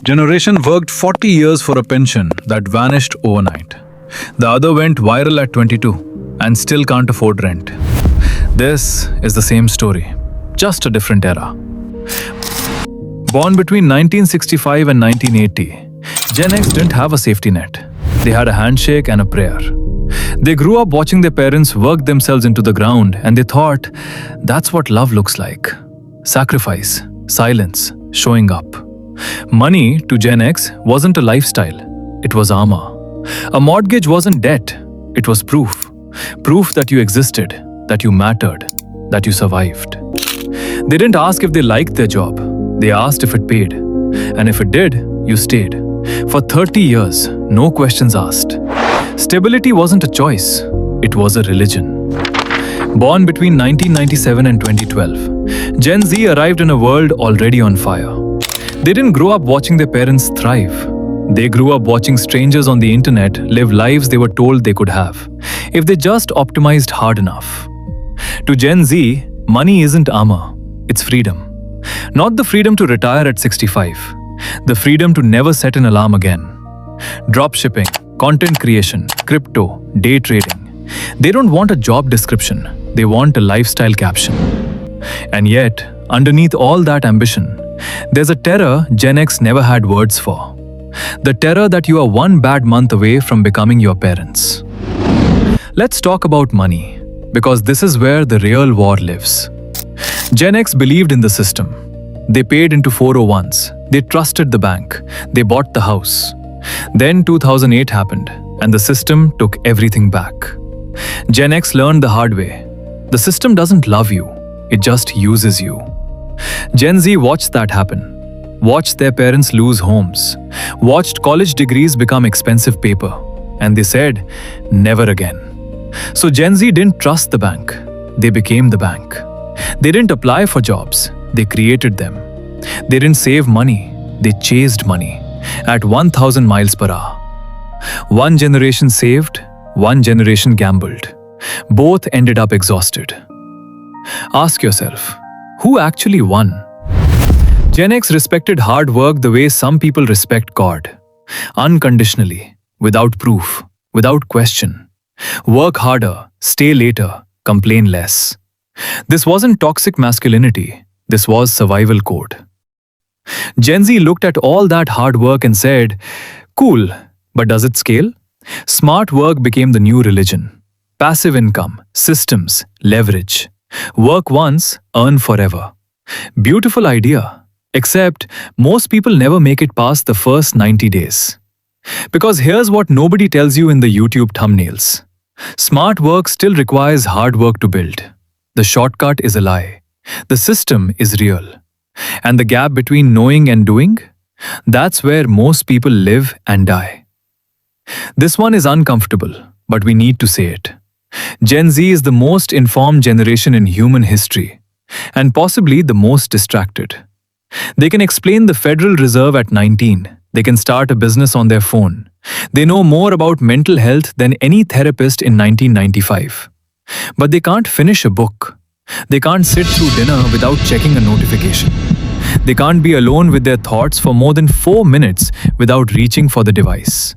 generation worked 40 years for a pension that vanished overnight. The other went viral at 22 and still can't afford rent. This is the same story, just a different era. Born between 1965 and 1980, Gen X didn't have a safety net. They had a handshake and a prayer. They grew up watching their parents work themselves into the ground, and they thought, that's what love looks like. Sacrifice, silence, showing up. Money, to Gen X, wasn't a lifestyle. It was armor. A mortgage wasn't debt. It was proof. Proof that you existed, that you mattered, that you survived. They didn't ask if they liked their job. They asked if it paid. And if it did, you stayed. For 30 years, no questions asked. Stability wasn't a choice. It was a religion. Born between 1997 and 2012, Gen Z arrived in a world already on fire. They didn't grow up watching their parents thrive. They grew up watching strangers on the internet live lives they were told they could have, if they just optimized hard enough. To Gen Z, money isn't armor, it's freedom. Not the freedom to retire at 65, the freedom to never set an alarm again. Dropshipping, content creation, crypto, day trading. They don't want a job description, they want a lifestyle caption. And yet, underneath all that ambition, there's a terror Gen X never had words for. The terror that you are one bad month away from becoming your parents. Let's talk about money, because this is where the real war lives. Gen X believed in the system. They paid into 401s. They trusted the bank. They bought the house. Then 2008 happened, and the system took everything back. Gen X learned the hard way. The system doesn't love you. It just uses you. Gen Z watched that happen. Watched their parents lose homes. Watched college degrees become expensive paper. And they said, never again. So Gen Z didn't trust the bank. They became the bank. They didn't apply for jobs. They created them. They didn't save money. They chased money at 1,000 miles per hour. One generation saved, one generation gambled. Both ended up exhausted. Ask yourself, who actually won? Gen X respected hard work the way some people respect God. Unconditionally, without proof, without question. Work harder, stay later, complain less. This wasn't toxic masculinity. This was survival code. Gen Z looked at all that hard work and said, cool, but does it scale? Smart work became the new religion. Passive income, systems, leverage. Work once, earn forever. Beautiful idea. Except, most people never make it past the first 90 days. Because here's what nobody tells you in the YouTube thumbnails. Smart work still requires hard work to build. The shortcut is a lie. The system is real. And the gap between knowing and doing? That's where most people live and die. This one is uncomfortable, but we need to say it. Gen Z is the most informed generation in human history, and possibly the most distracted. They can explain the Federal Reserve at 19. They can start a business on their phone. They know more about mental health than any therapist in 1995. But they can't finish a book. They can't sit through dinner without checking a notification. They can't be alone with their thoughts for more than 4 minutes without reaching for the device.